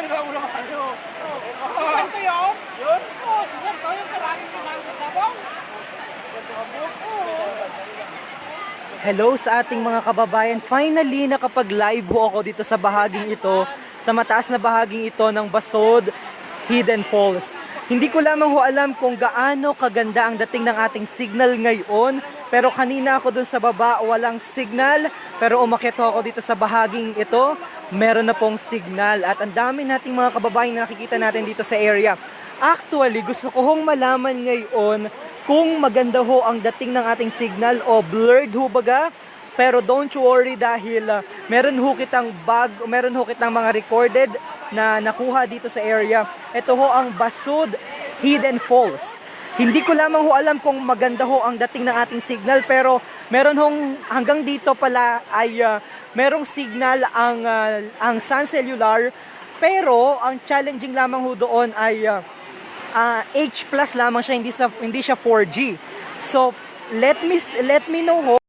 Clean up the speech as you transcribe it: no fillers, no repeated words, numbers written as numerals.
Ito yun? Yun? Oo, ito yung maraming pinagkasabang. Hello sa ating mga kababayan. Finally, nakapag-live ho ako dito sa bahaging ito, sa mataas na bahaging ito ng Basod Hidden Falls. Hindi ko lamang ho alam kung gaano kaganda ang dating ng ating signal ngayon, pero kanina ako dun sa baba, walang signal, pero umakyat ho ako dito sa bahaging ito, meron na pong signal. At ang dami nating mga kababayan na nakikita natin dito sa area. Actually, gusto ko hong malaman ngayon kung maganda ho ang dating ng ating signal o blurred ho baga. Pero don't worry dahil meron ho kitang mga recorded na nakuha dito sa area. Ito ho ang Basod Hidden Falls. Hindi ko lamang ho alam kung maganda ho ang dating ng ating signal, pero meron hong hanggang dito pala ay merong signal ang Sun Cellular, pero ang challenging lamang ho doon ay H+ lamang siya, hindi siya 4G. So let me know ho